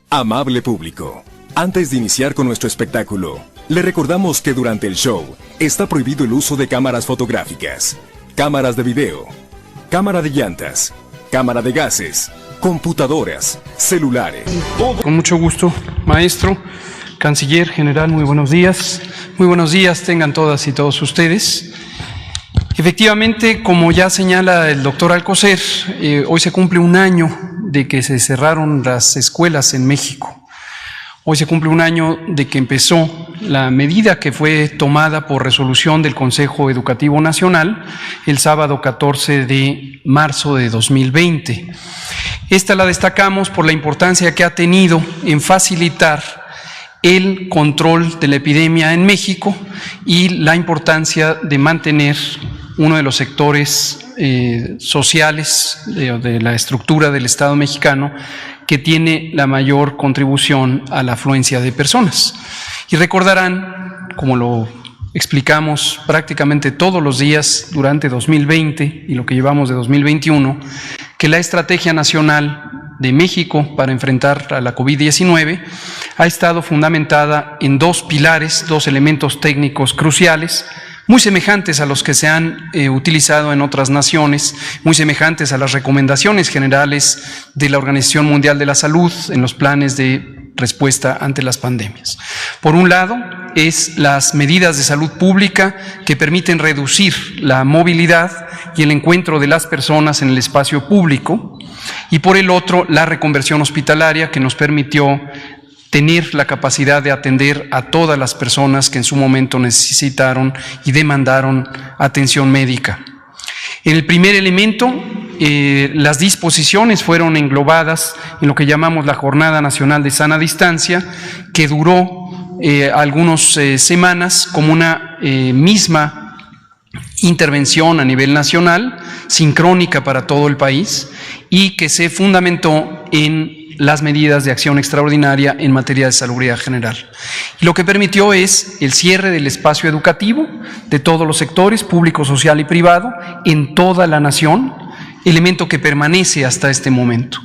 Amable público, antes de iniciar con nuestro espectáculo, le recordamos que durante el show está prohibido el uso de cámaras fotográficas, cámaras de video, cámara de llantas, cámara de gases, computadoras, celulares. Con mucho gusto, maestro, canciller general, muy buenos días. Muy buenos días tengan todas y todos ustedes. Efectivamente, como ya señala el doctor Alcocer, hoy se cumple un año de que se cerraron las escuelas en México. Hoy se cumple un año de que empezó la medida que fue tomada por resolución del Consejo Educativo Nacional el sábado 14 de marzo de 2020. Esta la destacamos por la importancia que ha tenido en facilitar el control de la epidemia en México y la importancia de mantener uno de los sectores sociales de la estructura del Estado mexicano que tiene la mayor contribución a la afluencia de personas. Y recordarán, como lo explicamos prácticamente todos los días durante 2020 y lo que llevamos de 2021, que la Estrategia Nacional de México para enfrentar a la COVID-19 ha estado fundamentada en dos pilares, dos elementos técnicos cruciales, muy semejantes a los que se han utilizado en otras naciones, muy semejantes a las recomendaciones generales de la Organización Mundial de la Salud en los planes de respuesta ante las pandemias. Por un lado, es las medidas de salud pública que permiten reducir la movilidad y el encuentro de las personas en el espacio público, y por el otro, la reconversión hospitalaria que nos permitió tener la capacidad de atender a todas las personas que en su momento necesitaron y demandaron atención médica. En el primer elemento, las disposiciones fueron englobadas en lo que llamamos la Jornada Nacional de Sana Distancia, que duró algunas semanas como una misma intervención a nivel nacional, sincrónica para todo el país, y que se fundamentó en las medidas de acción extraordinaria en materia de salubridad general. Y lo que permitió es el cierre del espacio educativo de todos los sectores, público, social y privado, en toda la nación, elemento que permanece hasta este momento.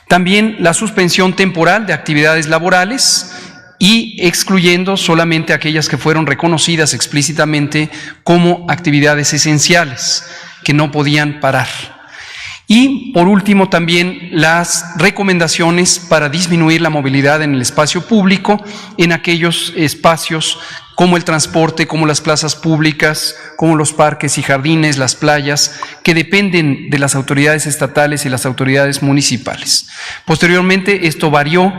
También la suspensión temporal de actividades laborales y excluyendo solamente aquellas que fueron reconocidas explícitamente como actividades esenciales, que no podían parar. Y, por último, también las recomendaciones para disminuir la movilidad en el espacio público, en aquellos espacios como el transporte, como las plazas públicas, como los parques y jardines, las playas, que dependen de las autoridades estatales y las autoridades municipales. Posteriormente, esto varió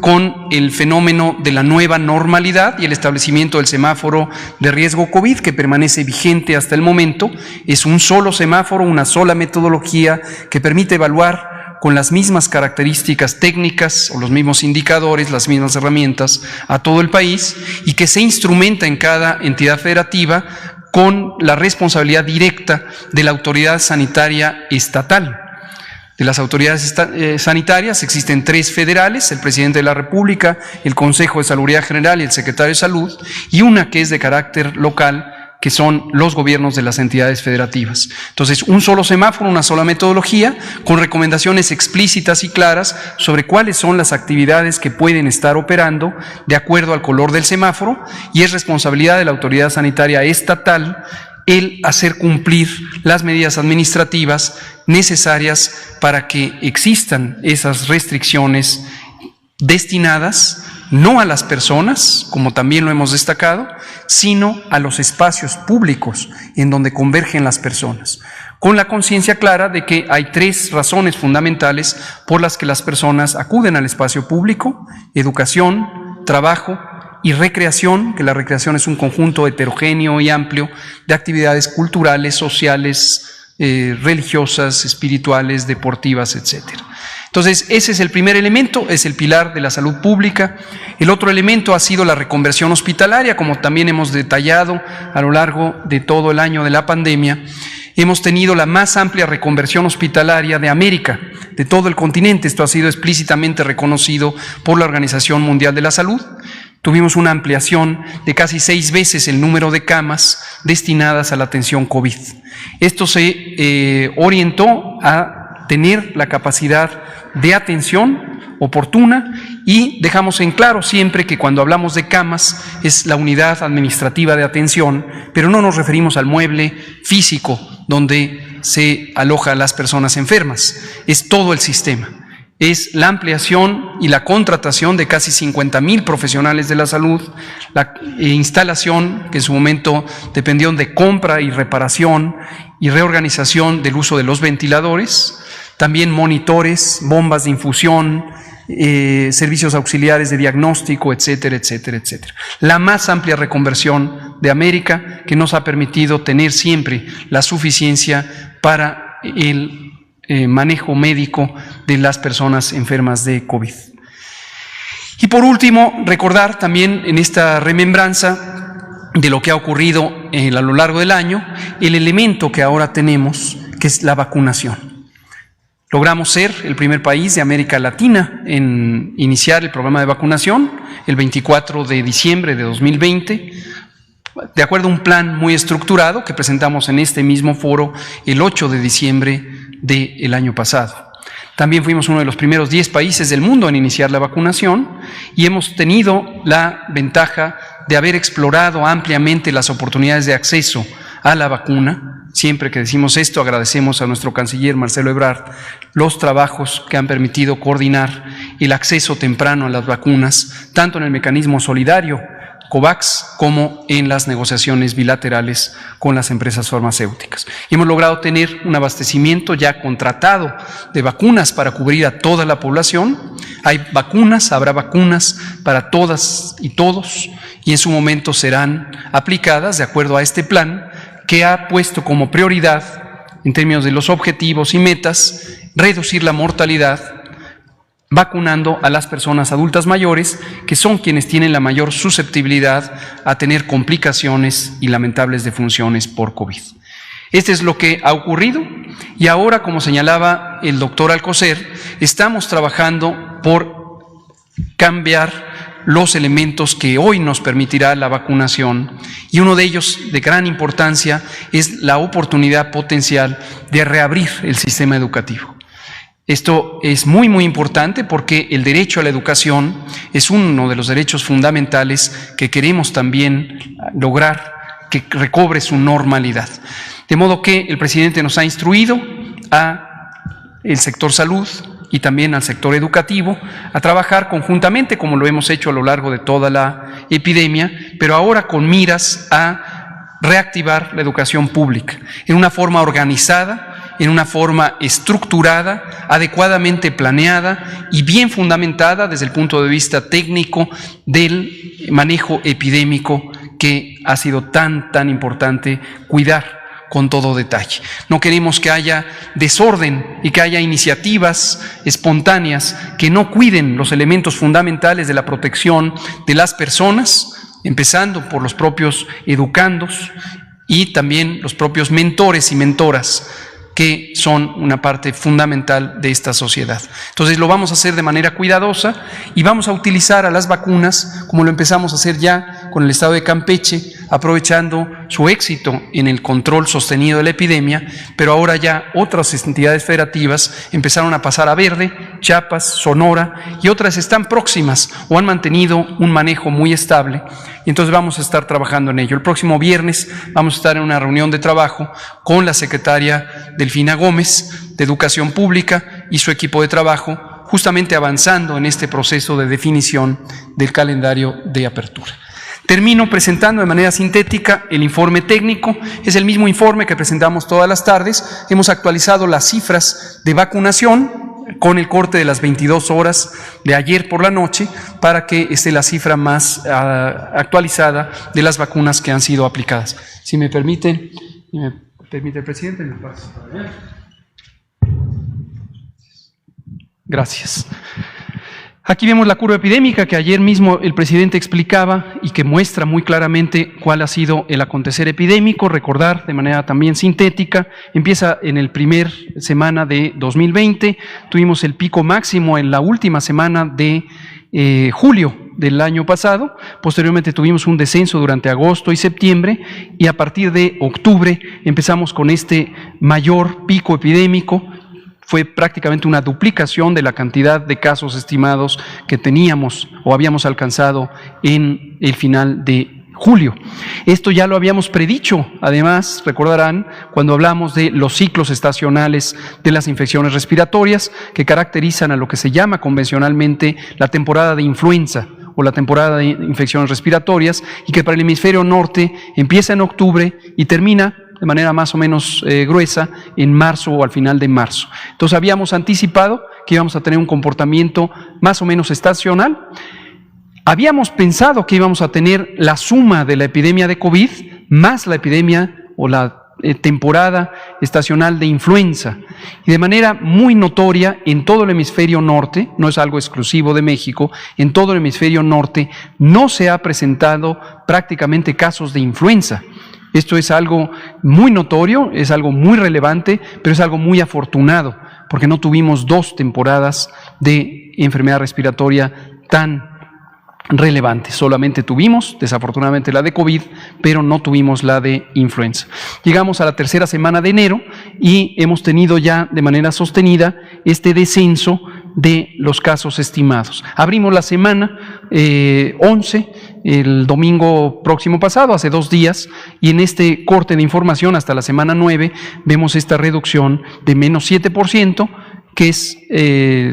con el fenómeno de la nueva normalidad y el establecimiento del semáforo de riesgo COVID, que permanece vigente hasta el momento. Es un solo semáforo, una sola metodología que permite evaluar con las mismas características técnicas o los mismos indicadores, las mismas herramientas a todo el país, y que se instrumenta en cada entidad federativa con la responsabilidad directa de la autoridad sanitaria estatal. De las autoridades sanitarias existen 3 federales, el presidente de la República, el Consejo de Salubridad General y el secretario de Salud, y una que es de carácter local, que son los gobiernos de las entidades federativas. Entonces, un solo semáforo, una sola metodología, con recomendaciones explícitas y claras sobre cuáles son las actividades que pueden estar operando de acuerdo al color del semáforo, y es responsabilidad de la autoridad sanitaria estatal el hacer cumplir las medidas administrativas necesarias para que existan esas restricciones destinadas no a las personas, como también lo hemos destacado, sino a los espacios públicos en donde convergen las personas, con la conciencia clara de que hay 3 razones fundamentales por las que las personas acuden al espacio público: educación, trabajo y recreación, que la recreación es un conjunto heterogéneo y amplio de actividades culturales, sociales, religiosas, espirituales, deportivas, etcétera. Entonces, ese es el primer elemento, es el pilar de la salud pública. El otro elemento ha sido la reconversión hospitalaria, como también hemos detallado a lo largo de todo el año de la pandemia. Hemos tenido la más amplia reconversión hospitalaria de América, de todo el continente. Esto ha sido explícitamente reconocido por la Organización Mundial de la Salud. Tuvimos una ampliación de casi 6 veces el número de camas destinadas a la atención COVID. Esto se orientó a tener la capacidad de atención oportuna, y dejamos en claro siempre que cuando hablamos de camas es la unidad administrativa de atención, pero no nos referimos al mueble físico donde se aloja a las personas enfermas, es todo el sistema. Es la ampliación y la contratación de casi 50,000 profesionales de la salud, la instalación que en su momento dependió de compra y reparación y reorganización del uso de los ventiladores, también monitores, bombas de infusión, servicios auxiliares de diagnóstico, etcétera, etcétera, etcétera. La más amplia reconversión de América, que nos ha permitido tener siempre la suficiencia para el manejo médico de las personas enfermas de COVID. Y por último, recordar también en esta remembranza de lo que ha ocurrido a lo largo del año, el elemento que ahora tenemos, que es la vacunación. Logramos ser el primer país de América Latina en iniciar el programa de vacunación el 24 de diciembre de 2020, de acuerdo a un plan muy estructurado que presentamos en este mismo foro el 8 de diciembre del año pasado. También fuimos uno de los primeros 10 países del mundo en iniciar la vacunación y hemos tenido la ventaja de haber explorado ampliamente las oportunidades de acceso a la vacuna. Siempre que decimos esto, agradecemos a nuestro canciller Marcelo Ebrard los trabajos que han permitido coordinar el acceso temprano a las vacunas, tanto en el mecanismo solidario COVAX como en las negociaciones bilaterales con las empresas farmacéuticas. Y hemos logrado tener un abastecimiento ya contratado de vacunas para cubrir a toda la población. Hay vacunas, habrá vacunas para todas y todos, y en su momento serán aplicadas de acuerdo a este plan que ha puesto como prioridad, en términos de los objetivos y metas, reducir la mortalidad vacunando a las personas adultas mayores, que son quienes tienen la mayor susceptibilidad a tener complicaciones y lamentables defunciones por COVID. Este es lo que ha ocurrido y ahora, como señalaba el doctor Alcocer, estamos trabajando por cambiar los elementos que hoy nos permitirá la vacunación, y uno de ellos de gran importancia es la oportunidad potencial de reabrir el sistema educativo. Esto es muy, muy importante porque el derecho a la educación es uno de los derechos fundamentales que queremos también lograr que recobre su normalidad. De modo que el presidente nos ha instruido al sector salud y también al sector educativo a trabajar conjuntamente, como lo hemos hecho a lo largo de toda la epidemia, pero ahora con miras a reactivar la educación pública en una forma organizada, en una forma estructurada, adecuadamente planeada y bien fundamentada desde el punto de vista técnico del manejo epidémico que ha sido tan importante cuidar con todo detalle. No queremos que haya desorden y que haya iniciativas espontáneas que no cuiden los elementos fundamentales de la protección de las personas, empezando por los propios educandos y también los propios mentores y mentoras, que son una parte fundamental de esta sociedad. Entonces lo vamos a hacer de manera cuidadosa y vamos a utilizar a las vacunas como lo empezamos a hacer ya con el estado de Campeche, aprovechando su éxito en el control sostenido de la epidemia, pero ahora ya otras entidades federativas empezaron a pasar a verde, Chiapas, Sonora, y otras están próximas o han mantenido un manejo muy estable, y entonces vamos a estar trabajando en ello. El próximo viernes vamos a estar en una reunión de trabajo con la secretaria Delfina Gómez de Educación Pública y su equipo de trabajo, justamente avanzando en este proceso de definición del calendario de apertura. Termino presentando de manera sintética el informe técnico. Es el mismo informe que presentamos todas las tardes. Hemos actualizado las cifras de vacunación con el corte de las 22 horas de ayer por la noche para que esté la cifra más actualizada de las vacunas que han sido aplicadas. Si me permiten, el presidente, me paso para allá. Gracias. Aquí vemos la curva epidémica que ayer mismo el presidente explicaba y que muestra muy claramente cuál ha sido el acontecer epidémico. Recordar de manera también sintética, empieza en el primer semana de 2020, tuvimos el pico máximo en la última semana de julio del año pasado, posteriormente tuvimos un descenso durante agosto y septiembre y a partir de octubre empezamos con este mayor pico epidémico fue prácticamente una duplicación de la cantidad de casos estimados que teníamos o habíamos alcanzado en el final de julio. Esto ya lo habíamos predicho, además, recordarán, cuando hablamos de los ciclos estacionales de las infecciones respiratorias que caracterizan a lo que se llama convencionalmente la temporada de influenza o la temporada de infecciones respiratorias, y que para el hemisferio norte empieza en octubre y termina de manera más o menos gruesa en marzo o al final de marzo. Entonces habíamos anticipado que íbamos a tener un comportamiento más o menos estacional. Habíamos pensado que íbamos a tener la suma de la epidemia de COVID más la epidemia o la temporada estacional de influenza, y de manera muy notoria en todo el hemisferio norte, no es algo exclusivo de México, en todo el hemisferio norte no se ha presentado prácticamente casos de influenza. Esto es algo muy notorio, es algo muy relevante, pero es algo muy afortunado, porque no tuvimos 2 temporadas de enfermedad respiratoria tan relevantes. Solamente tuvimos, desafortunadamente, la de COVID, pero no tuvimos la de influenza. Llegamos a la tercera semana de enero y hemos tenido ya de manera sostenida este descenso de los casos estimados. Abrimos la semana 11, el domingo próximo pasado, hace 2 días, y en este corte de información hasta la semana 9 vemos esta reducción de menos 7%, que es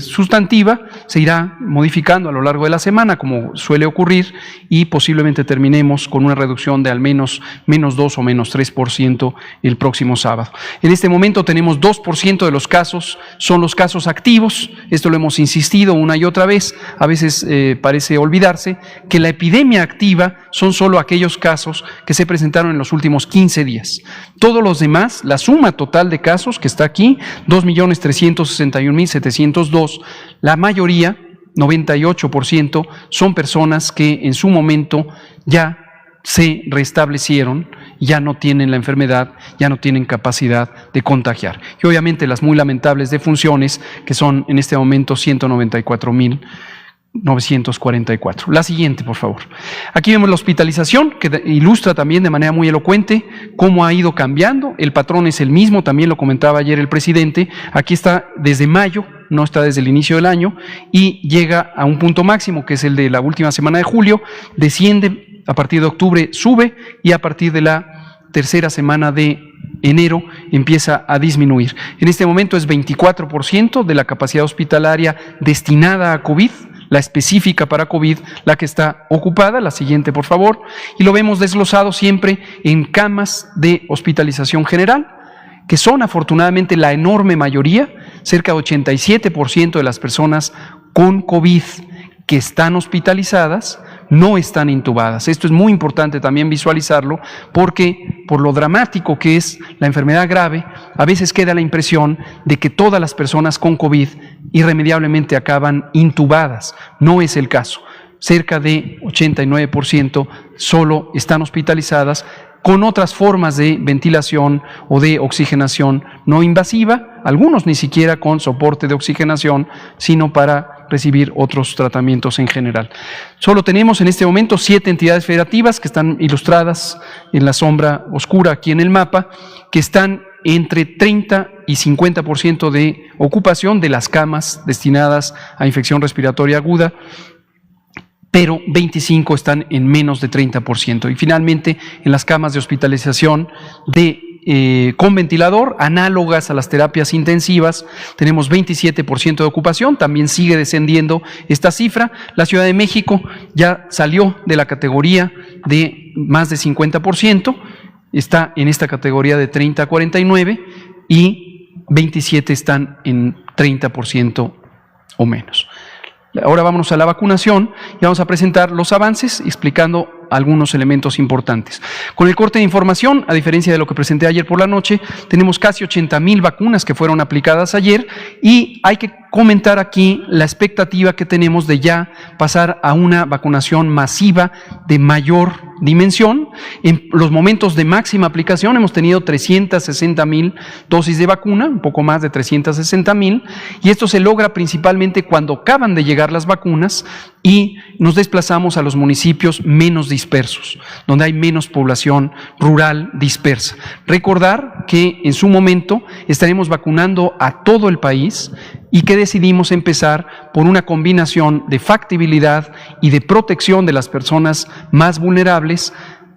sustantiva, se irá modificando a lo largo de la semana, como suele ocurrir, y posiblemente terminemos con una reducción de al menos menos 2 o menos 3% el próximo sábado. En este momento tenemos 2% de los casos, son los casos activos. Esto lo hemos insistido una y otra vez, a veces parece olvidarse, que la epidemia activa son solo aquellos casos que se presentaron en los últimos 15 días. Todos los demás, la suma total de casos que está aquí, 2.361.702, la mayoría, 98%, son personas que en su momento ya se restablecieron, ya no tienen la enfermedad, ya no tienen capacidad de contagiar. Y obviamente las muy lamentables defunciones, que son en este momento 194.944. La siguiente, por favor. Aquí vemos la hospitalización, que ilustra también de manera muy elocuente cómo ha ido cambiando. El patrón es el mismo, también lo comentaba ayer el presidente. Aquí está desde mayo, no está desde el inicio del año, y llega a un punto máximo, que es el de la última semana de julio, desciende a partir de octubre, sube, y a partir de la tercera semana de enero empieza a disminuir. En este momento es 24% de la capacidad hospitalaria destinada a COVID, la específica para COVID, la que está ocupada. La siguiente, por favor. Y lo vemos desglosado siempre en camas de hospitalización general, que son afortunadamente la enorme mayoría, cerca de 87% de las personas con COVID que están hospitalizadas no están intubadas. Esto es muy importante también visualizarlo, porque por lo dramático que es la enfermedad grave, a veces queda la impresión de que todas las personas con COVID irremediablemente acaban intubadas. No es el caso. Cerca de 89% solo están hospitalizadas con otras formas de ventilación o de oxigenación no invasiva, algunos ni siquiera con soporte de oxigenación, sino para recibir otros tratamientos en general. Solo tenemos en este momento 7 entidades federativas que están ilustradas en la sombra oscura aquí en el mapa, que están entre 30 y 50% de ocupación de las camas destinadas a infección respiratoria aguda, pero 25 están en menos de 30%. Y finalmente, en las camas de hospitalización con ventilador, análogas a las terapias intensivas, tenemos 27% de ocupación, también sigue descendiendo esta cifra. La Ciudad de México ya salió de la categoría de más de 50%, está en esta categoría de 30 a 49 y 27 están en 30% o menos. Ahora vámonos a la vacunación y vamos a presentar los avances explicando algunos elementos importantes. Con el corte de información, a diferencia de lo que presenté ayer por la noche, tenemos casi 80,000 vacunas que fueron aplicadas ayer, y hay que comentar aquí la expectativa que tenemos de ya pasar a una vacunación masiva de mayor dimensión. En los momentos de máxima aplicación hemos tenido 360,000 dosis de vacuna, un poco más de 360,000, y esto se logra principalmente cuando acaban de llegar las vacunas y nos desplazamos a los municipios menos dispersos, donde hay menos población rural dispersa. Recordar que en su momento estaremos vacunando a todo el país y que decidimos empezar por una combinación de factibilidad y de protección de las personas más vulnerables,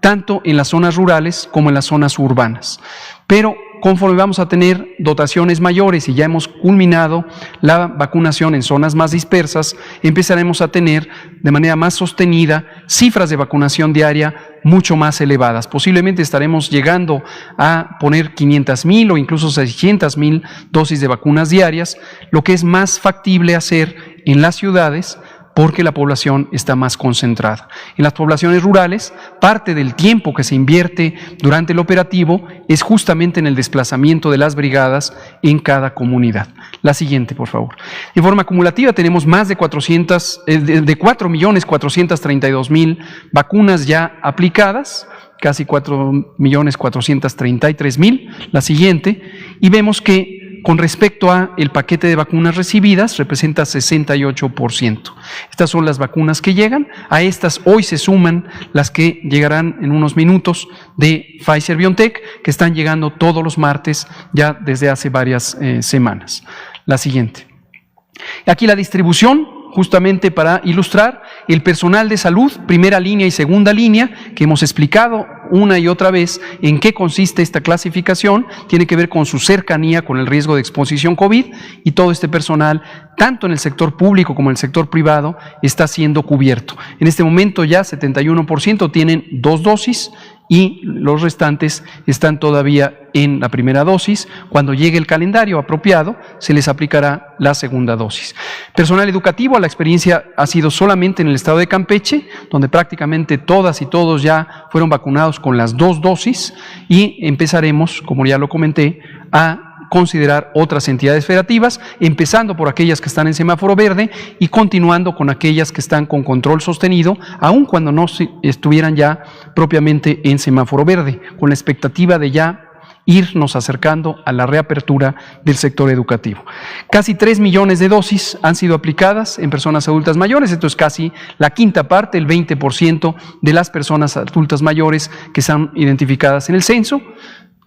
tanto en las zonas rurales como en las zonas urbanas. Pero conforme vamos a tener dotaciones mayores y ya hemos culminado la vacunación en zonas más dispersas, empezaremos a tener de manera más sostenida cifras de vacunación diaria mucho más elevadas. Posiblemente estaremos llegando a poner 500,000 o incluso 600,000 dosis de vacunas diarias, lo que es más factible hacer en las ciudades porque la población está más concentrada. En las poblaciones rurales, parte del tiempo que se invierte durante el operativo es justamente en el desplazamiento de las brigadas en cada comunidad. La siguiente, por favor. De forma acumulativa tenemos más de 4.432.000 vacunas ya aplicadas, casi 4.433.000. La siguiente, y vemos que con respecto a el paquete de vacunas recibidas, representa 68%. Estas son las vacunas que llegan. A estas hoy se suman las que llegarán en unos minutos de Pfizer-BioNTech, que están llegando todos los martes ya desde hace varias semanas. La siguiente. Aquí la distribución, justamente para ilustrar el personal de salud, primera línea y segunda línea, que hemos explicado una y otra vez en qué consiste esta clasificación, tiene que ver con su cercanía con el riesgo de exposición COVID, y todo este personal, tanto en el sector público como en el sector privado, está siendo cubierto. En este momento ya 71% tienen 2 dosis, y los restantes están todavía en la primera dosis. Cuando llegue el calendario apropiado, se les aplicará la segunda dosis. Personal educativo, la experiencia ha sido solamente en el estado de Campeche, donde prácticamente todas y todos ya fueron vacunados con las 2 dosis, y empezaremos, como ya lo comenté, a considerar otras entidades federativas, empezando por aquellas que están en semáforo verde y continuando con aquellas que están con control sostenido, aun cuando no estuvieran ya propiamente en semáforo verde, con la expectativa de ya irnos acercando a la reapertura del sector educativo. Casi 3 millones de dosis han sido aplicadas en personas adultas mayores. Esto es casi la quinta parte, el 20% de las personas adultas mayores que están identificadas en el censo,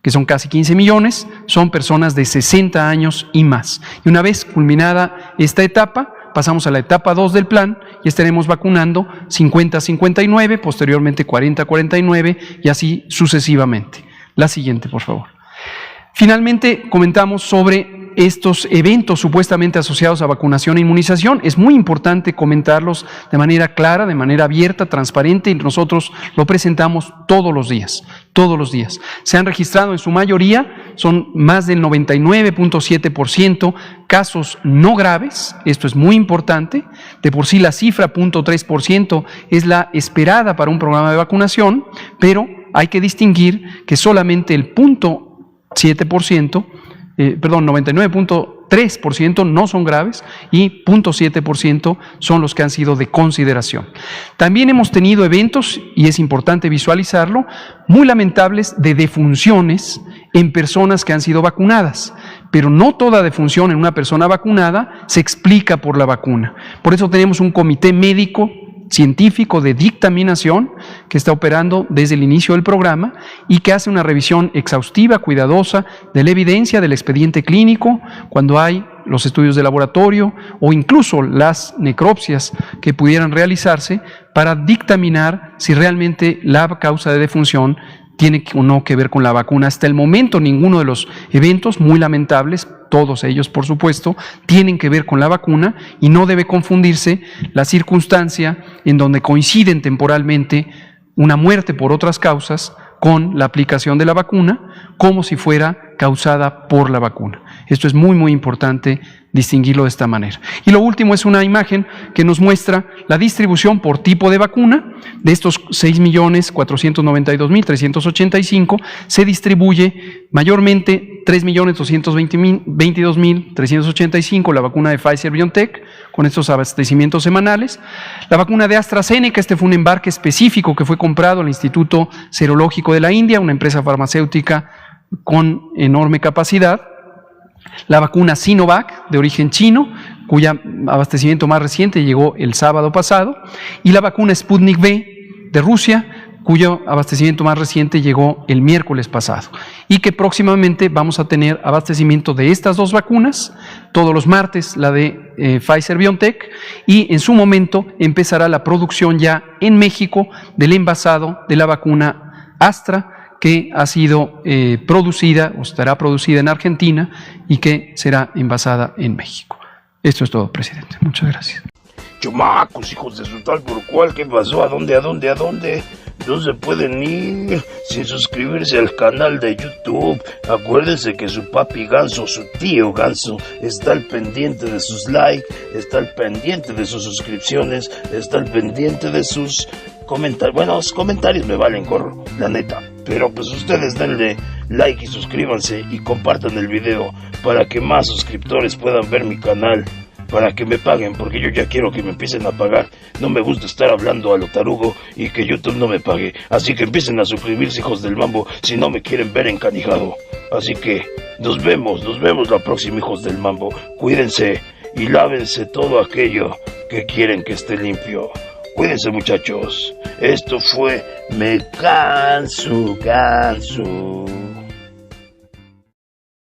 que son casi 15 millones, son personas de 60 años y más. Y una vez culminada esta etapa, pasamos a la etapa 2 del plan y estaremos vacunando 50-59, posteriormente 40-49 y así sucesivamente. La siguiente, por favor. Finalmente, comentamos sobre estos eventos supuestamente asociados a vacunación e inmunización. Es muy importante comentarlos de manera clara, de manera abierta, transparente, y nosotros lo presentamos todos los días, todos los días. Se han registrado en su mayoría, son más del 99.7% casos no graves. Esto es muy importante. De por sí la cifra 0.3% es la esperada para un programa de vacunación, pero hay que distinguir que solamente el 99.3% no son graves y 0.7% son los que han sido de consideración. También hemos tenido eventos, y es importante visualizarlo, muy lamentables de defunciones en personas que han sido vacunadas, pero no toda defunción en una persona vacunada se explica por la vacuna. Por eso tenemos un comité médico científico de dictaminación que está operando desde el inicio del programa y que hace una revisión exhaustiva, cuidadosa de la evidencia del expediente clínico, cuando hay los estudios de laboratorio o incluso las necropsias que pudieran realizarse para dictaminar si realmente la causa de defunción tiene o no que ver con la vacuna. Hasta el momento ninguno de los eventos, muy lamentables, todos ellos por supuesto, tienen que ver con la vacuna, y no debe confundirse la circunstancia en donde coinciden temporalmente una muerte por otras causas con la aplicación de la vacuna, como si fuera causada por la vacuna. Esto es muy importante distinguirlo de esta manera. Y lo último es una imagen que nos muestra la distribución por tipo de vacuna. De estos 6.492.385 se distribuye mayormente 3.222.385 la vacuna de Pfizer-BioNTech, con estos abastecimientos semanales. La vacuna de AstraZeneca, este fue un embarque específico que fue comprado al Instituto Serológico de la India, una empresa farmacéutica con enorme capacidad. La vacuna Sinovac, de origen chino, cuyo abastecimiento más reciente llegó el sábado pasado, y la vacuna Sputnik V, de Rusia, cuyo abastecimiento más reciente llegó el miércoles pasado, y que próximamente vamos a tener abastecimiento de estas dos vacunas, todos los martes la de Pfizer-BioNTech, y en su momento empezará la producción ya en México del envasado de la vacuna Astra, que ha sido producida o estará producida en Argentina y que será envasada en México. Esto es todo, presidente. Muchas gracias. Chumacos, hijos de su tal por cual, ¿qué pasó? ¿A dónde? No se pueden ir sin suscribirse al canal de YouTube. Acuérdense que su papi Ganso, su tío Ganso, está al pendiente de sus likes, está al pendiente de sus suscripciones, está al pendiente de sus comentarios. Bueno, los comentarios me valen gorro, la neta. Pero pues ustedes denle like y suscríbanse y compartan el video para que más suscriptores puedan ver mi canal, para que me paguen, porque yo ya quiero que me empiecen a pagar. No me gusta estar hablando a lo tarugo y que YouTube no me pague. Así que empiecen a suscribirse, hijos del mambo, si no me quieren ver encanijado. Así que nos vemos la próxima, hijos del mambo. Cuídense y lávense todo aquello que quieren que esté limpio. Cuídense, muchachos. Esto fue Me Canso.